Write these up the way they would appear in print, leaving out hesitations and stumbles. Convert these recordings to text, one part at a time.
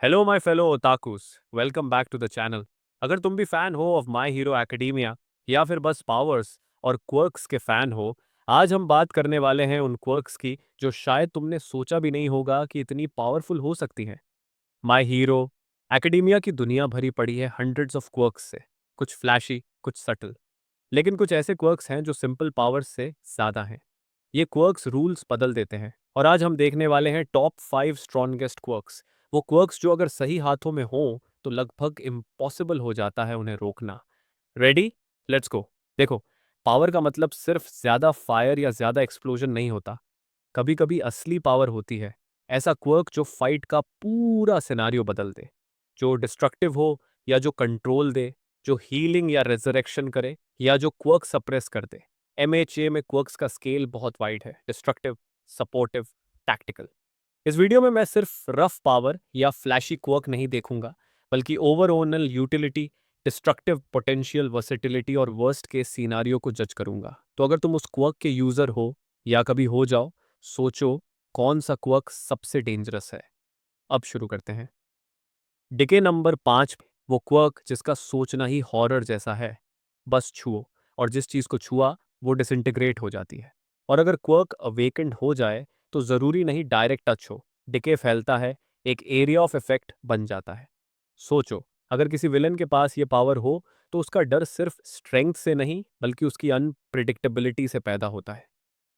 Hello my fellow otakus, welcome back to the channel. अगर तुम भी फैन हो ऑफ माय हीरो एकेडेमिया या फिर बस पावर्स और क्वर्क्स के फैन हो, आज हम बात करने वाले हैं उन क्वर्क्स की जो शायद तुमने सोचा भी नहीं होगा कि इतनी पावरफुल हो सकती हैं। माय हीरो एकेडेमिया की दुनिया भरी पड़ी है हंड्रेड्स ऑफ क्वर्क्स से। कुछ फ्लैशी, कुछ सटल, लेकिन कुछ ऐसे क्वर्क्स हैं जो सिंपल पावर्स से ज्यादा हैं। ये क्वर्क्स रूल्स बदल देते हैं और आज हम देखने वाले हैं टॉप 5 स्ट्रॉन्गेस्ट क्वर्क्स। वो क्वर्क्स जो अगर सही हाथों में हों तो लगभग इम्पॉसिबल हो जाता है उन्हें रोकना। रेडी? Let's go. देखो, पावर का मतलब सिर्फ ज्यादा फायर या ज्यादा एक्सप्लोजन नहीं होता। कभी कभी असली पावर होती है ऐसा क्वर्क जो फाइट का पूरा सिनारियो बदल दे, जो डिस्ट्रक्टिव हो या जो कंट्रोल दे, जो हीलिंग या रेजरेक्शन करे या जो क्वर्क सप्रेस कर दे। एमएचए में क्वर्क्स का स्केल बहुत वाइड है: डिस्ट्रक्टिव, सपोर्टिव, टैक्टिकल। इस वीडियो में मैं सिर्फ रफ पावर या फ्लैशी क्वर्क नहीं देखूंगा, बल्कि overall utility, destructive potential, versatility और वर्स्ट केस सिनारियो को जज करूंगा। तो अगर तुम उस क्वर्क के यूजर हो या कभी हो जाओ, सोचो कौन सा क्वर्क सबसे डेंजरस है। अब शुरू करते हैं। डिके नंबर 5, वो क्वर्क जिसका सोचना ही हॉरर जैसा है। बस छुओ और जिस चीज को छुआ वो डिसइंटीग्रेट हो जाती है। और अगर क्वर्क अवेकेंड हो जाए तो जरूरी नहीं डायरेक्ट टच हो, डिके फैलता है, एक एरिया ऑफ इफेक्ट बन जाता है। सोचो, अगर किसी विलन के पास ये पावर हो तो उसका डर सिर्फ स्ट्रेंथ से नहीं बल्कि उसकी अनप्रिडिक्टेबिलिटी से पैदा होता है।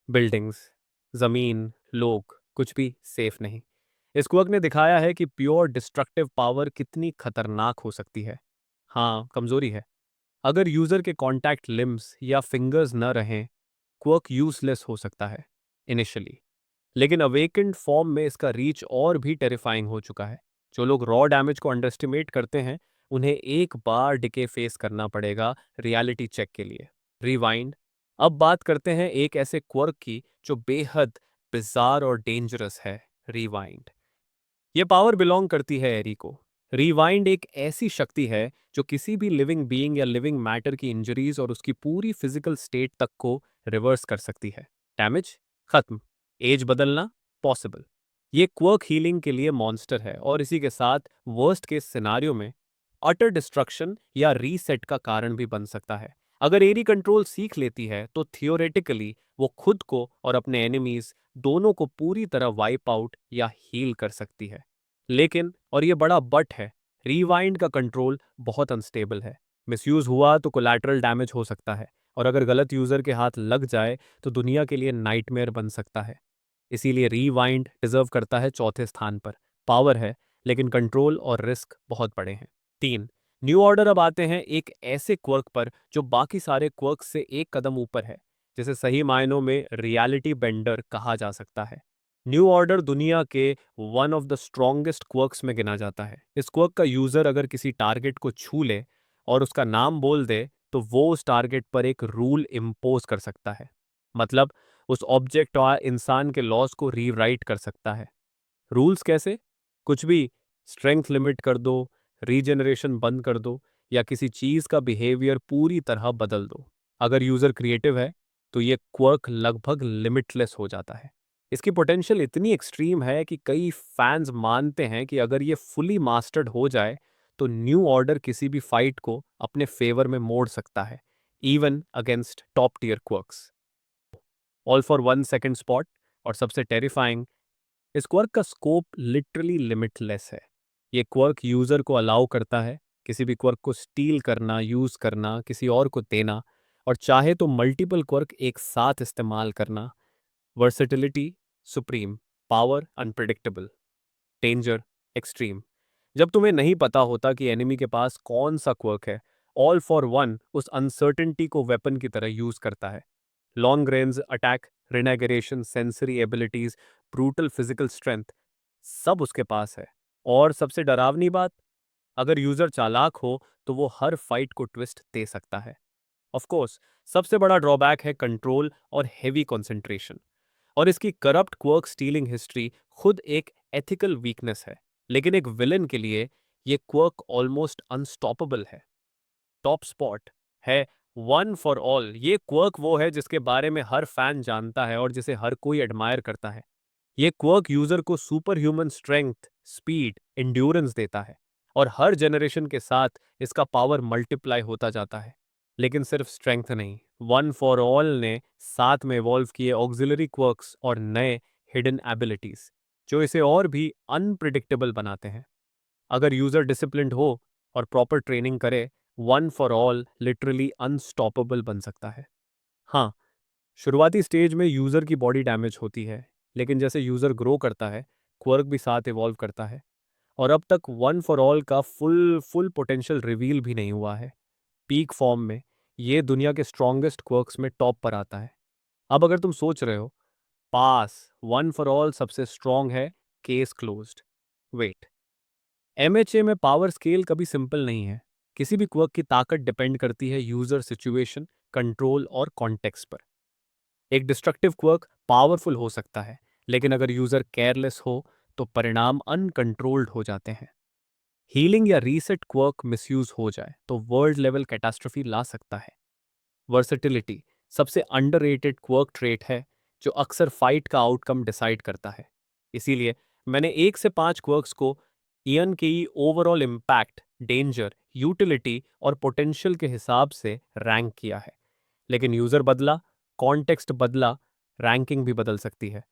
बिल्डिंग्स, जमीन, लोग, कुछ भी सेफ नहीं। इस क्वर्क ने दिखाया है कि प्योर डिस्ट्रक्टिव पावर कितनी खतरनाक हो सकती है। हाँ, कमजोरी है। अगर यूजर के कॉन्टैक्ट लिम्स या फिंगर्स न रहें, क्वर्क यूजलेस हो सकता है इनिशियली, लेकिन अवेकेंड फॉर्म में इसका रीच और भी टेरिफाइंग हो चुका है। जो लोग रॉ डैमेज को अंडरस्टिमेट करते हैं, उन्हें एक बार डिके फेस करना पड़ेगा रियलिटी चेक के लिए। रिवाइंड। अब बात करते हैं एक ऐसे क्वर्क की जो बेहद बिजार और डेंजरस है: रिवाइंड। ये पावर बिलोंग करती है एरी को। रिवाइंड एक ऐसी शक्ति है जो किसी भी लिविंग बीइंग या लिविंग मैटर की इंजरीज और उसकी पूरी फिजिकल स्टेट तक को रिवर्स कर सकती है। डैमेज खत्म, एज बदलना पॉसिबल। ये क्वर्क हीलिंग के लिए मॉन्स्टर है और इसी के साथ वर्स्ट केस सिनारियो में अटर डिस्ट्रक्शन या रीसेट का कारण भी बन सकता है। अगर एरी कंट्रोल सीख लेती है तो थियोरेटिकली वो खुद को और अपने एनिमीज दोनों को पूरी तरह वाइप आउट या हील कर सकती है। लेकिन, और ये बड़ा बट है, रीवाइंड का कंट्रोल बहुत अनस्टेबल है। मिसयूज हुआ तो कोलैटरल डैमेज हो सकता है, और अगर गलत यूजर के हाथ लग जाए तो दुनिया के लिए नाइटमेयर बन सकता है। इसीलिए रीवाइंड डिजर्व करता है चौथे स्थान पर। पावर है, लेकिन कंट्रोल और रिस्क बहुत बड़े हैं। 3, न्यू ऑर्डर। अब आते हैं एक ऐसे क्वर्क पर जो बाकी सारे क्वर्क से एक कदम ऊपर है, जिसे सही मायनों में रियलिटी बेंडर कहा जा सकता है। न्यू ऑर्डर दुनिया के one of the strongest quirks में गिना जाता है। इस क्वर्क का यूजर अगर किसी टारगेट को छू ले और उसका नाम बोल दे तो वो उस टारगेट पर एक रूल इम्पोज कर सकता है। मतलब उस ऑब्जेक्ट और इंसान के लॉस को रीराइट कर सकता है। रूल्स कैसे? कुछ भी। स्ट्रेंथ लिमिट कर दो, रीजनरेशन बंद कर दो, या किसी चीज का बिहेवियर पूरी तरह बदल दो। अगर यूजर क्रिएटिव है तो ये क्वर्क लगभग लिमिटलेस हो जाता है। इसकी पोटेंशियल इतनी एक्सट्रीम है कि कई फैंस मानते हैं कि अगर ये फुली मास्टर्ड हो जाए तो न्यू ऑर्डर किसी भी फाइट को अपने फेवर में मोड़ सकता है, even against top tier quirks. All for 1 second spot. और सबसे टेरिफाइंग, इस क्वर्क का स्कोप लिटरली लिमिटलेस है। ये क्वर्क यूजर को अलाउ करता है किसी भी क्वर्क को स्टील करना, यूज करना, किसी और को देना, और चाहे तो मल्टीपल क्वर्क एक साथ इस्तेमाल करना। Versatility supreme, power unpredictable, danger extreme. जब तुम्हें नहीं पता होता कि एनिमी के पास कौन सा क्वर्क है, ऑल फॉर वन उस अनसर्टेनिटी को वेपन की तरह यूज करता है। Long range attack, regeneration, sensory abilities, brutal physical strength, सब उसके पास है। और सबसे डरावनी बात, अगर यूजर चालाक हो तो वो हर फाइट को ट्विस्ट दे सकता है। ऑफ कोर्स, सबसे बड़ा ड्रॉबैक है कंट्रोल और हेवी कंसंट्रेशन, और इसकी करप्ट क्वर्क स्टीलिंग हिस्ट्री खुद एक एथिकल वीकनेस है। लेकिन एक विलन के लिए ये क्वर्क ऑलमोस्ट अनस्टॉपेबल है। टॉप स्पॉट है वन फॉर ऑल। ये क्वर्क वो है जिसके बारे में हर फैन जानता है और जिसे हर कोई एडमायर करता है। ये क्वर्क यूजर को super human strength, speed, endurance देता है और हर जनरेशन के साथ इसका पावर मल्टीप्लाई होता जाता है। लेकिन सिर्फ स्ट्रेंथ नहीं, वन फॉर ऑल ने साथ में इवॉल्व किए ऑक्सिलरी क्वर्क्स और नए हिडन एबिलिटीज जो इसे और भी अनप्रिडिक्टेबल बनाते हैं। अगर यूजर डिसिप्लिन्ड हो और प्रॉपर ट्रेनिंग करे, one for all literally unstoppable बन सकता है। हाँ, शुरुआती स्टेज में यूज़र की बॉडी डैमेज होती है, लेकिन जैसे यूज़र ग्रो करता है, क्वर्क भी साथ इवॉल्व करता है और अब तक वन फॉर ऑल का फुल फुल पोटेंशियल रिवील भी नहीं हुआ है। पीक फॉर्म में ये दुनिया के स्ट्रॉन्गेस्ट क्वर्क्स में टॉप पर आता है। अब अगर तुम सोच रहे हो, पास वन फॉर ऑल सबसे स्ट्रॉन्ग है, केस क्लोज्ड। वेट, एमएचए में पावर स्केल कभी सिंपल नहीं है। किसी भी क्वर्क की ताकत डिपेंड करती है यूजर सिचुएशन, कंट्रोल और कॉन्टेक्स्ट पर। एक डिस्ट्रक्टिव क्वर्क पावरफुल हो सकता है, लेकिन अगर यूजर केयरलेस हो तो परिणाम अनकंट्रोल्ड हो जाते हैं। हीलिंग या रीसेट क्वर्क मिसयूज हो जाए तो वर्ल्ड लेवल कैटास्ट्रोफी ला सकता है। वर्सेटिलिटी सबसे अंडररेटेड क्वर्क ट्रेट है जो अक्सर फाइट का आउटकम डिसाइड करता है। इसीलिए मैंने 1 से 5 क्वर्क्स को ईएन के ओवरऑल इम्पैक्ट, डेंजर, यूटिलिटी और पोटेंशियल के हिसाब से रैंक किया है। लेकिन यूजर बदला, कॉन्टेक्स्ट बदला, रैंकिंग भी बदल सकती है।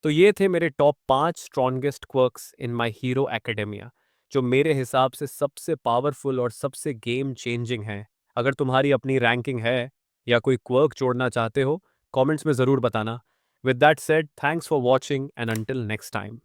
तो ये थे मेरे top 5 strongest quirks in my hero academia, जो मेरे हिसाब से सबसे पावरफुल और सबसे गेम चेंजिंग हैं। अगर तुम्हारी अपनी रैंकिंग है या कोई क्वर्क जोड़ना चाहते हो, कमेंट्स में ज़रूर बताना। With that said, thanks for watching and until next time.